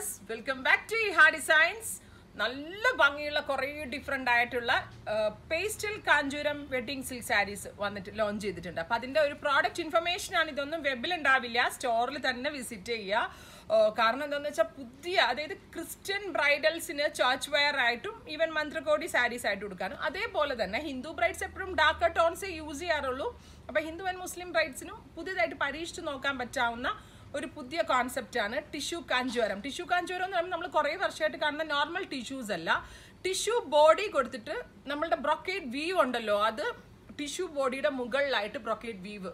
viewers, welcome back to Iha Designs. നല്ല ഭംഗിയുള്ള കുറേ ഡിഫറെൻ്റ് ആയിട്ടുള്ള പേസ്റ്റൽ കാഞ്ചൂരം വെഡിങ് സിൽക്ക് സാരീസ് വന്നിട്ട് ലോഞ്ച് ചെയ്തിട്ടുണ്ട്. അപ്പോൾ അതിൻ്റെ ഒരു പ്രോഡക്റ്റ് ഇൻഫർമേഷൻ ആണ്. ഇതൊന്നും വെബിൽ ഉണ്ടാവില്ല, സ്റ്റോറിൽ തന്നെ വിസിറ്റ് ചെയ്യുക. കാരണം എന്താണെന്ന് വെച്ചാൽ പുതിയ, അതായത് ക്രിസ്ത്യൻ ബ്രൈഡൽസിന് ചർച്ച് വെയർ ആയിട്ടും ഈവൻ മന്ത്രകോടി സാരീസ് ആയിട്ട് കൊടുക്കാനും, അതേപോലെ തന്നെ ഹിന്ദു ബ്രൈഡ്സ് എപ്പോഴും ഡാർക്കർ ടോൺസേ യൂസ് ചെയ്യാറുള്ളൂ. അപ്പോൾ ഹിന്ദു ആൻഡ് മുസ്ലിം ബ്രൈഡ്സിനും പുതിയതായിട്ട് പരീക്ഷിച്ച് നോക്കാൻ പറ്റാവുന്ന ഒരു പുതിയ കോൺസെപ്റ്റാണ് ടിഷ്യൂ കാഞ്ചൂരം. ടിഷ്യൂ കാഞ്ചൂരം എന്ന് പറയുമ്പോൾ നമ്മൾ കുറേ വർഷമായിട്ട് കാണുന്ന നോർമൽ ടിഷ്യൂസ് അല്ല, ടിഷ്യൂ ബോഡി കൊടുത്തിട്ട് നമ്മളുടെ ബ്രൊക്കേഡ് വീവ് ഉണ്ടല്ലോ, അത് ടിഷ്യൂ ബോഡിയുടെ മുകളിലായിട്ട് ബ്രൊക്കേഡ് വീവ്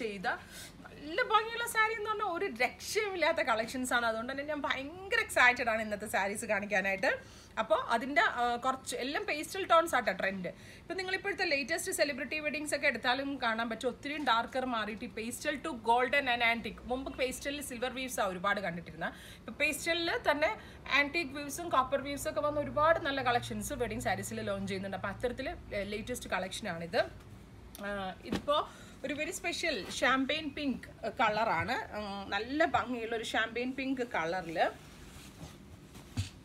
ചെയ്ത നല്ല ഭംഗിയുള്ള സാരി എന്ന് പറഞ്ഞാൽ ഒരു രക്ഷയുമില്ലാത്ത കളക്ഷൻസ് ആണ്. അതുകൊണ്ട് തന്നെ ഞാൻ ഭയങ്കര എക്സൈറ്റഡ് ആണ് ഇന്നത്തെ സാരീസ് കാണിക്കാനായിട്ട്. അപ്പോൾ അതിൻ്റെ കുറച്ച് എല്ലാം പേസ്റ്റൽ ടോൺസ് ആട്ടോ ട്രെൻഡ്. ഇപ്പം നിങ്ങളിപ്പോഴത്തെ ലേറ്റസ്റ്റ് സെലിബ്രിറ്റി വെഡിങ്സ് ഒക്കെ എടുത്താലും കാണാൻ പറ്റും, ഒത്തിരി ഡാർക്കർ മാറിയിട്ട് pastel to golden and antique. മുമ്പ് പേസ്റ്റലിൽ സിൽവർ വീവ്സാണ് ഒരുപാട് കണ്ടിട്ടിരുന്നത്. ഇപ്പോൾ പേസ്റ്റലിൽ തന്നെ ആൻറ്റിക് വീവ്സും കോപ്പർ വീവ്സും ഒക്കെ വന്ന് ഒരുപാട് നല്ല കളക്ഷൻസ് വെഡിങ് സാരീസിൽ ലോഞ്ച് ചെയ്യുന്നുണ്ട്. അപ്പോൾ അത്തരത്തിൽ ലേറ്റസ്റ്റ് കളക്ഷനാണിത്. ഇതിപ്പോൾ ഒരു വെരി സ്പെഷ്യൽ ഷാമ്പെയിൻ പിങ്ക് കളറാണ്. നല്ല ഭംഗിയുള്ള ഒരു ഷാമ്പെയിൻ പിങ്ക് കളറിൽ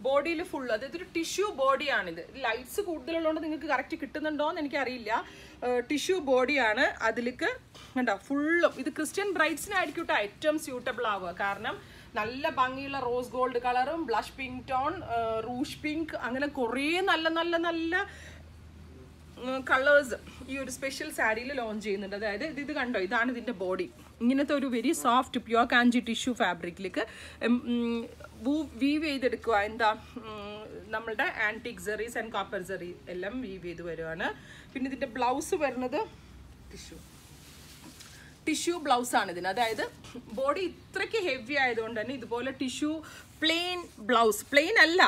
ബോഡിയിൽ ഫുൾ, അതായത് ഒരു ടിഷ്യൂ ബോഡിയാണിത്. ലൈറ്റ്സ് കൂടുതലുള്ളതുകൊണ്ട് നിങ്ങൾക്ക് കറക്റ്റ് കിട്ടുന്നുണ്ടോ എന്ന് എനിക്കറിയില്ല. ടിഷ്യൂ ബോഡിയാണ്. അതിലേക്ക് കണ്ടോ ഫുള്ളും ഇത് ക്രിസ്ത്യൻ ബ്രൈഡ്സിനായിരിക്കും കേട്ടോ ഏറ്റവും സ്യൂട്ടബിൾ ആവുക. കാരണം നല്ല ഭംഗിയുള്ള റോസ് ഗോൾഡ് കളറും blush pink tone, Rouge pink, അങ്ങനെ കുറേ നല്ല നല്ല നല്ല കളേഴ്സ് ഈ ഒരു സ്പെഷ്യൽ സാരിയിൽ ലോഞ്ച് ചെയ്യുന്നുണ്ട്. അതായത് ഇത് കണ്ടോ, ഇതാണ് ഇതിൻ്റെ ബോഡി. ഇങ്ങനത്തെ ഒരു വെരി സോഫ്റ്റ് പ്യുവർ കാഞ്ചി ടിഷ്യൂ ഫാബ്രിക്കിലേക്ക് വീവ് ചെയ്തെടുക്കുക. എന്താ നമ്മളുടെ ആൻറ്റിക് സെറീസ് ആൻഡ് കോപ്പർ സെറി എല്ലാം വീവ് ചെയ്ത് വരുവാണ്. പിന്നെ ഇതിൻ്റെ ബ്ലൗസ് വരുന്നത് ടിഷ്യൂ ബ്ലൗസാണ് ഇതിന്. അതായത് ബോഡി ഇത്രയ്ക്ക് ഹെവി ആയതുകൊണ്ട് തന്നെ ഇതുപോലെ ടിഷ്യൂ പ്ലെയിൻ ബ്ലൗസ്, പ്ലെയിൻ അല്ല,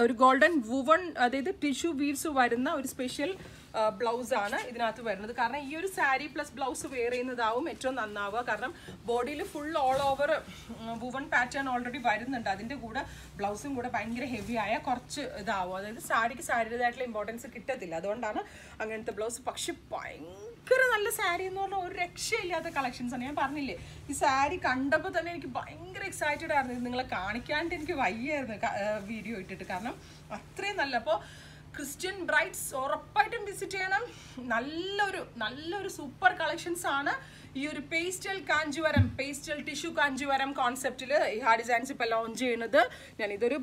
ഒരു ഗോൾഡൻ വുവൺ, അതായത് ടിഷ്യൂ വീവ്സ് വരുന്ന ഒരു സ്പെഷ്യൽ ബ്ലൗസാണ് ഇതിനകത്ത് വരുന്നത്. കാരണം ഈ ഒരു സാരി പ്ലസ് ബ്ലൗസ് വെയർ ചെയ്യുന്നതാവും ഏറ്റവും നന്നാവുക. കാരണം ബോഡിയിൽ full all over woven pattern already വരുന്നുണ്ട്. അതിൻ്റെ കൂടെ ബ്ലൗസും കൂടെ ഭയങ്കര ഹെവി ആയ കുറച്ച് ഇതാവും. അതായത് സാരിക്ക് സാരിയുടേതായിട്ടുള്ള ഇമ്പോർട്ടൻസ് കിട്ടത്തില്ല. അതുകൊണ്ടാണ് അങ്ങനത്തെ ബ്ലൗസ്. പക്ഷെ ഭയങ്കര നല്ല സാരി എന്ന് പറഞ്ഞാൽ ഒരു രക്ഷയില്ലാത്ത കളക്ഷൻസ് ആണ്. ഞാൻ പറഞ്ഞില്ലേ, ഈ സാരി കണ്ടപ്പോൾ തന്നെ എനിക്ക് ഭയങ്കര എക്സൈറ്റഡ് ആയിരുന്നു. ഇത് നിങ്ങളെ കാണിക്കാണ്ട് എനിക്ക് വയ്യായിരുന്നു വീഡിയോ ഇട്ടിട്ട്, കാരണം അത്രയും നല്ല. അപ്പോൾ ക്രിസ്ത്യൻ ബ്രൈഡ്സ് ഉറപ്പായിട്ടും വിസിറ്റ് ചെയ്യണം. നല്ലൊരു സൂപ്പർ കളക്ഷൻസ് ആണ് ഈ ഒരു pastel കാഞ്ചുവരം, pastel tissue കാഞ്ചുവരം കോൺസെപ്റ്റിൽ Iha designs ഇപ്പോൾ ലോഞ്ച് ചെയ്യുന്നത്. ഞാനിതൊരു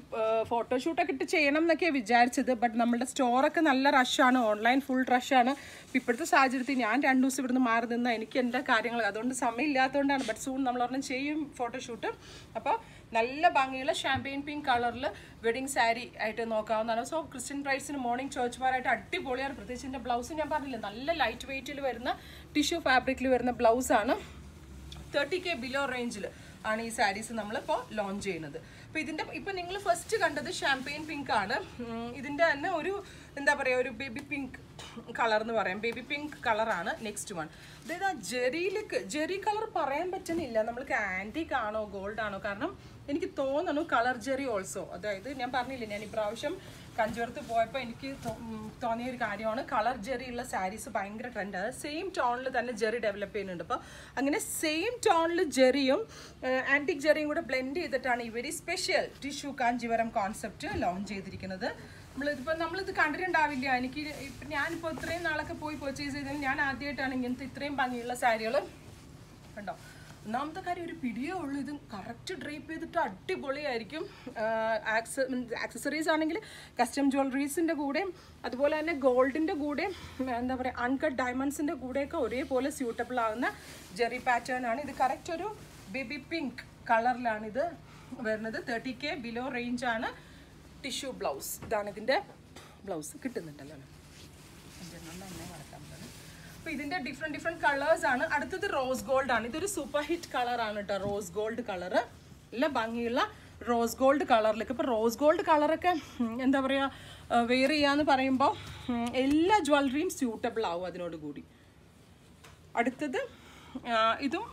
ഫോട്ടോഷൂട്ടൊക്കെ ഇട്ട് ചെയ്യണം എന്നൊക്കെയാണ് വിചാരിച്ചത്. ബട്ട് നമ്മുടെ സ്റ്റോറൊക്കെ നല്ല റഷാണ്, ഓൺലൈൻ ഫുൾ റഷാണ്. ഇപ്പോഴത്തെ സാഹചര്യത്തിൽ ഞാൻ 2 ദിവസം ഇവിടുന്ന് മാറി നിന്നാൽ എനിക്ക് എൻ്റെ കാര്യങ്ങൾ, അതുകൊണ്ട് സമയമില്ലാത്തതുകൊണ്ടാണ്. ബട്ട് സൂൺ നമ്മളൊരെണ്ണം ചെയ്യും ഫോട്ടോഷൂട്ട്. അപ്പോൾ നല്ല ഭംഗിയുള്ള ഷാമ്പെയിൻ പിങ്ക് കളറിൽ വെഡിങ് സാരി ആയിട്ട് നോക്കാവുന്നതാണ്. സോ ക്രിസ്ത്യൻ ബ്രൈഡ്സിന് മോർണിംഗ് ചർച്ച് വെയറായിട്ട് അടിപൊളിയാണ്. പ്രത്യേകിച്ച് എൻ്റെ ബ്ലൗസ് ഞാൻ പറഞ്ഞില്ല, നല്ല ലൈറ്റ് വെയ്റ്റിൽ വരുന്ന ടിഷ്യൂ ഫാബ്രിക്കിൽ വരുന്ന ബ്ലൗസാണ്. 30K ബിലോ റേഞ്ചിൽ ആണ് ഈ സാരീസ് നമ്മളിപ്പോൾ ലോഞ്ച് ചെയ്യുന്നത്. അപ്പോൾ ഇതിൻ്റെ ഇപ്പം നിങ്ങൾ ഫസ്റ്റ് കണ്ടത് ഷാമ്പെയിൻ പിങ്ക് ആണ്. ഇതിൻ്റെ തന്നെ ഒരു എന്താ പറയുക, ഒരു ബേബി പിങ്ക് കളർ എന്ന് പറയാം. ബേബി പിങ്ക് കളറാണ് നെക്സ്റ്റ് വൺ. അതായത് ആ ജെറി കളർ പറയാൻ പറ്റുന്നില്ല നമ്മൾക്ക് ആൻറ്റിക് ആണോ ഗോൾഡ് ആണോ. കാരണം എനിക്ക് തോന്നുന്നു കളർ ജെറി ഓൾസോ. അതായത് ഞാൻ പറഞ്ഞില്ലേ, ഞാൻ ഇപ്രാവശ്യം കഞ്ചുവരത്ത് പോയപ്പോൾ എനിക്ക് തോന്നിയ ഒരു കാര്യമാണ് കളർ ജെറി ഉള്ള സാരീസ് ഭയങ്കര ട്രെൻഡ്. അത് സെയിം ടോണിൽ തന്നെ ജെറി ഡെവലപ്പ് ചെയ്യുന്നുണ്ട്. അപ്പോൾ അങ്ങനെ സെയിം ടോണിൽ ജെറിയും ആൻറ്റിക് ജെറിയും കൂടെ ബ്ലെൻഡ് ചെയ്തിട്ടാണ് ഈ very special tissue Kanchivaram concept launch ചെയ്തിരിക്കുന്നത്. നമ്മളിത് കണ്ടിട്ടുണ്ടാവില്ല. ഞാനിപ്പോൾ ഇത്രയും നാളൊക്കെ പോയി പർച്ചേസ് ചെയ്തതിൽ ഞാൻ ആദ്യമായിട്ടാണ് ഇങ്ങനത്തെ ഇത്രയും ഭംഗിയുള്ള സാരികൾ കണ്ടോ. ഒന്നാമത്തെ കാര്യം ഒരു പിടിയേ ഉള്ളൂ. ഇത് കറക്റ്റ് ഡ്രേപ്പ് ചെയ്തിട്ട് അടിപൊളിയായിരിക്കും. ആക്സസറീസ് ആണെങ്കിൽ കസ്റ്റം ജ്വല്ലറീസിൻ്റെ കൂടെയും അതുപോലെ തന്നെ ഗോൾഡിൻ്റെ കൂടെയും എന്താ പറയുക അൺകട്ട് ഡയമണ്ട്സിൻ്റെ കൂടെയൊക്കെ ഒരേപോലെ സ്യൂട്ടബിൾ ആകുന്ന ജെറി പാറ്റേൺ ആണ്. ഇത് കറക്റ്റ് ഒരു ബേബി പിങ്ക് കളറിലാണ് ഇത് വരുന്നത്. 30K below റേഞ്ചാണ്. ടിഷ്യൂ ബ്ലൗസ്, ഇതാണ് ഇതിൻ്റെ ബ്ലൗസ്. കിട്ടുന്നുണ്ടല്ലോ അല്ലേ? നന്നായി വരക്കാൻ പറ്റും. അപ്പോൾ ഇതിൻ്റെ ഡിഫറെൻറ്റ് കളേഴ്സ് ആണ്. അടുത്തത് റോസ് ഗോൾഡ് ആണ്. ഇതൊരു സൂപ്പർ ഹിറ്റ് കളറാണ് കേട്ടോ, റോസ് ഗോൾഡ് കളറ്. നല്ല ഭംഗിയുള്ള റോസ് ഗോൾഡ് കളറിലേക്ക്. ഇപ്പോൾ റോസ് ഗോൾഡ് കളറൊക്കെ എന്താ പറയുക വെയർ ചെയ്യാന്ന് പറയുമ്പോൾ എല്ലാ ജ്വല്ലറിയും സ്യൂട്ടബിൾ ആവും അതിനോട് കൂടി. അടുത്തത് ഇതും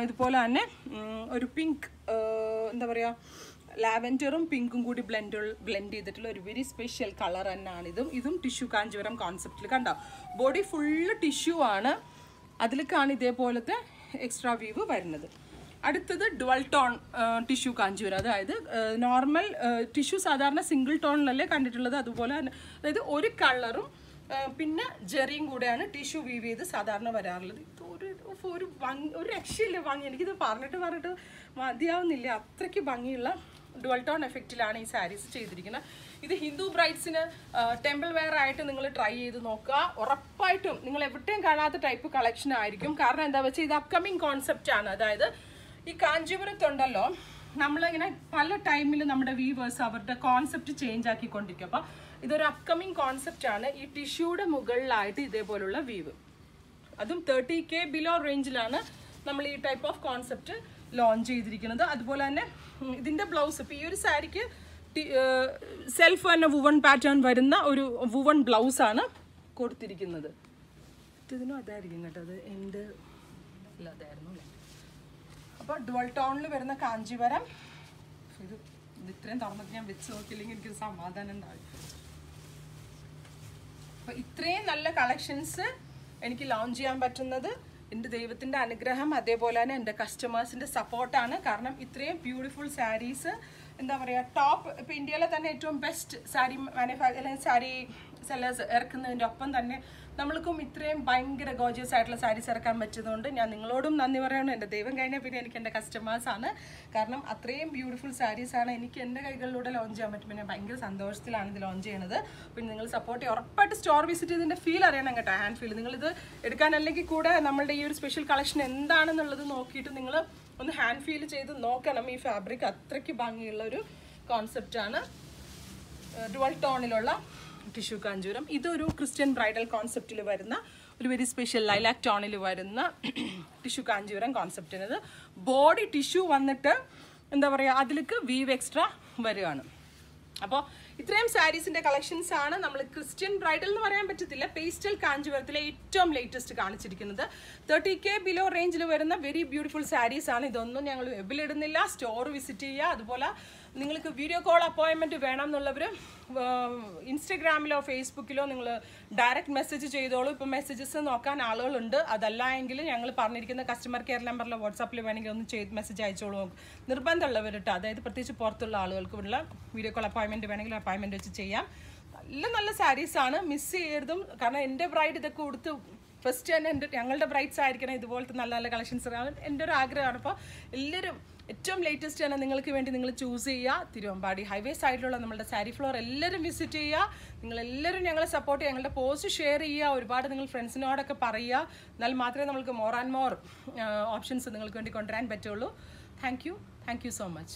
ഇതുപോലെ തന്നെ ഒരു പിങ്ക് എന്താ പറയുക ലാവൻഡറും പിങ്കും കൂടി ബ്ലെൻഡ് ചെയ്തിട്ടുള്ള ഒരു വെരി സ്പെഷ്യൽ കളർ തന്നെയാണ് ഇതും ടിഷ്യൂ കാഞ്ചീവരം കോൺസെപ്റ്റിൽ കണ്ടോ. ബോഡി ഫുള്ള് ടിഷ്യൂ ആണ്, അതിലേക്കാണ് ഇതേപോലത്തെ എക്സ്ട്രാ വീവ് വരുന്നത്. അടുത്തത് ഡുവൽ ടോൺ ടിഷ്യൂ കാഞ്ചീപുരം. അതായത് നോർമൽ ടിഷ്യൂ സാധാരണ സിംഗിൾ ടോണിലല്ലേ കണ്ടിട്ടുള്ളത്, അതുപോലെ തന്നെ അതായത് ഒരു കളറും പിന്നെ ജെറിയും കൂടെയാണ് ടിഷ്യൂ വീവ് ചെയ്ത് സാധാരണ വരാറുള്ളത്. ഇത് ഒരു ഭംഗി, ഒരു രക്ഷയില്ല ഭംഗി. എനിക്കിത് പറഞ്ഞിട്ട് മതിയാവുന്നില്ല, അത്രയ്ക്ക് ഭംഗിയുള്ള ഡുവൽ ടോൺ എഫക്റ്റിലാണ് ഈ സാരീസ് ചെയ്തിരിക്കുന്നത്. ഇത് ഹിന്ദു ബ്രൈഡ്സിന് ടെമ്പിൾ വെയർ ആയിട്ട് നിങ്ങൾ ട്രൈ ചെയ്ത് നോക്കുക. ഉറപ്പായിട്ടും നിങ്ങൾ എവിടെയും കാണാത്ത ടൈപ്പ് കളക്ഷൻ ആയിരിക്കും. കാരണം എന്താ വെച്ചാൽ ഇത് അപ്കമിങ് കോൺസെപ്റ്റ് ആണ്. അതായത് ഈ കാഞ്ചീപുരത്തുണ്ടല്ലോ, നമ്മളിങ്ങനെ പല ടൈമിൽ നമ്മുടെ വീവേഴ്സ് അവരുടെ കോൺസെപ്റ്റ് ചേഞ്ച് ആക്കിക്കൊണ്ടിരിക്കും. അപ്പം ഇതൊരു അപ്കമിങ് കോൺസെപ്റ്റ് ആണ്. ഈ ടിഷ്യൂയുടെ മുകളിലായിട്ട് ഇതേപോലുള്ള വീവ്, അതും 30K ബിലോ റേഞ്ചിലാണ് നമ്മൾ ഈ ടൈപ്പ് ഓഫ് കോൺസെപ്റ്റ് ലോഞ്ച് ചെയ്തിരിക്കുന്നത്. അതുപോലെ തന്നെ ഇതിൻ്റെ ബ്ലൗസ്, ഇപ്പോൾ ഈ ഒരു സാരിക്ക് സെൽഫ് തന്നെ വുവൺ പാറ്റേൺ വരുന്ന ഒരു വുവൺ ബ്ലൗസാണ് കൊടുത്തിരിക്കുന്നത്. ഇതിനും അതായിരിക്കും കേട്ടോ, അത് എൻ്റെ അല്ല അതായിരുന്നു അല്ലേ. അപ്പോൾ ഡുവൽ ടോണിൽ വരുന്ന കാഞ്ചീപുരം, ഇത് ഇത്രയും തുറന്നിട്ട് ഞാൻ വെച്ച് നോക്കിയില്ലെങ്കിൽ എനിക്കൊരു സമാധാനം ഉണ്ടാവും. അപ്പോൾ ഇത്രയും നല്ല കളക്ഷൻസ് എനിക്ക് ലോഞ്ച് ചെയ്യാൻ പറ്റുന്നത് എൻ്റെ ദൈവത്തിൻ്റെ അനുഗ്രഹം, അതേപോലെ തന്നെ എൻ്റെ കസ്റ്റമേഴ്സിൻ്റെ സപ്പോർട്ടാണ്. കാരണം ഇത്രയും ബ്യൂട്ടിഫുൾ സാരീസ് എന്താ പറയുക, ടോപ്പ് ഇപ്പോൾ ഇന്ത്യയിലെ തന്നെ ഏറ്റവും ബെസ്റ്റ് സാരി അല്ലെങ്കിൽ സാരി സെല്ലേഴ്സ് ഇറക്കുന്നതിൻ്റെ ഒപ്പം തന്നെ നമ്മൾക്കും ഇത്രയും ഭയങ്കര ഗോർജിയസ് ആയിട്ടുള്ള സാരീസ് ഇറക്കാൻ പറ്റുന്നതുകൊണ്ട് ഞാൻ നിങ്ങളോടും നന്ദി പറയണം. എൻ്റെ ദൈവം കഴിഞ്ഞാൽ പിന്നെ എനിക്ക് എൻ്റെ കസ്റ്റമേഴ്സാണ്. കാരണം അത്രയും ബ്യൂട്ടിഫുൾ സാരീസാണ് എനിക്ക് എൻ്റെ കൈകളിലൂടെ ലോഞ്ച് ചെയ്യാൻ പറ്റും. പിന്നെ ഭയങ്കര സന്തോഷത്തിലാണ് ഇത് ലോഞ്ച് ചെയ്യണത്. പിന്നെ നിങ്ങൾ സപ്പോർട്ട് ചെയ്യുക. ഉറപ്പായിട്ട് സ്റ്റോർ വിസിറ്റ് ചെയ്തതിൻ്റെ ഫീൽ അറിയണം കേട്ടോ, ഹാൻഡ് ഫീൽ. നിങ്ങളിത് എടുക്കാനല്ലെങ്കിൽ കൂടെ നമ്മളുടെ ഈ ഒരു സ്പെഷ്യൽ കളക്ഷൻ എന്താണെന്നുള്ളത് നോക്കിയിട്ട് നിങ്ങൾ ഒന്ന് ഹാൻഡ് ഫീൽ ചെയ്ത് നോക്കണം. ഈ ഫാബ്രിക് അത്രയ്ക്ക് ഭംഗിയുള്ള ഒരു കോൺസെപ്റ്റാണ്. ഡുവൽ ടോണിലുള്ള ടിഷ്യൂ കാഞ്ചീപുരം. ഇതൊരു ക്രിസ്ത്യൻ ബ്രൈഡൽ കോൺസെപ്റ്റിൽ വരുന്ന ഒരു വെരി സ്പെഷ്യൽ ലൈലാക് ടോണിൽ വരുന്ന ടിഷ്യൂ കാഞ്ചീപുരം കോൺസെപ്റ്റിനത് ബോഡി ടിഷ്യൂ വന്നിട്ട് എന്താ പറയുക, അതിലേക്ക് വീവ് എക്സ്ട്രാ വരികയാണ്. അപ്പോൾ ഇത്രയും സാരീസിൻ്റെ കളക്ഷൻസ് ആണ് നമ്മൾ ക്രിസ്ത്യൻ ബ്രൈഡൽ എന്ന് പറയാൻ പറ്റത്തില്ല, പേസ്റ്റൽ കാഞ്ചീപുരത്തിലെ ഏറ്റവും ലേറ്റസ്റ്റ് കാണിച്ചിരിക്കുന്നത്. 30K ബിലോ റേഞ്ചിൽ വരുന്ന വെരി ബ്യൂട്ടിഫുൾ സാരീസ് ആണ്. ഇതൊന്നും ഞങ്ങൾ വെബിലിടുന്നില്ല, സ്റ്റോർ വിസിറ്റ് ചെയ്യുക. അതുപോലെ നിങ്ങൾക്ക് വീഡിയോ കോൾ അപ്പോയിൻമെൻറ്റ് വേണം എന്നുള്ളവർ ഇൻസ്റ്റഗ്രാമിലോ ഫേസ്ബുക്കിലോ നിങ്ങൾ ഡയറക്റ്റ് മെസ്സേജ് ചെയ്തോളൂ. ഇപ്പോൾ മെസ്സേജസ് നോക്കാൻ ആളുകളുണ്ട്. അതല്ല എങ്കിൽ ഞങ്ങൾ പറഞ്ഞിരിക്കുന്ന കസ്റ്റമർ കെയർ നമ്പറിലോ വാട്സാപ്പിൽ വേണമെങ്കിൽ ഒന്ന് മെസ്സേജ് അയച്ചോളൂ. നിർബന്ധമുള്ളവരിട്ട്, അതായത് പ്രത്യേകിച്ച് പുറത്തുള്ള ആളുകൾക്ക് ഉള്ള വീഡിയോ കോൾ അപ്പോയിൻമെൻറ്റ് വേണമെങ്കിൽ അപ്പോയിൻമെൻറ്റ് വെച്ച് ചെയ്യാം. നല്ല നല്ല സാരീസാണ്, മിസ് ചെയ്യരുതും. കാരണം എൻ്റെ ബ്രൈഡ് ഇതൊക്കെ കൊടുത്ത് ഫസ്റ്റ് തന്നെ ഞങ്ങളുടെ ബ്രൈഡ്സ് ആയിരിക്കണം ഇതുപോലത്തെ നല്ല നല്ല കളക്ഷൻസ് എൻ്റെ ഒരു ആഗ്രഹമാണ്. അപ്പോൾ എല്ലാവരും ഏറ്റവും ലേറ്റസ്റ്റ് ആണ് നിങ്ങൾക്ക് വേണ്ടി നിങ്ങൾ ചൂസ് ചെയ്യുക. തിരുവമ്പാടി ഹൈവേ സൈഡിലുള്ള നമ്മുടെ സാരി ഫ്ലോർ എല്ലാവരും വിസിറ്റ് ചെയ്യുക. നിങ്ങളെല്ലാവരും ഞങ്ങളെ സപ്പോർട്ട് ചെയ്യുക, ഞങ്ങളുടെ പോസ്റ്റ് ഷെയർ ചെയ്യുക, ഒരുപാട് നിങ്ങൾ ഫ്രണ്ട്സിനോടൊക്കെ പറയുക. എന്നാൽ മാത്രമേ നമുക്ക് മോർ ആൻഡ് മോർ ഓപ്ഷൻസ് നിങ്ങൾക്ക് വേണ്ടി കൊണ്ടുവരാൻ പറ്റുള്ളൂ. Thank you so much.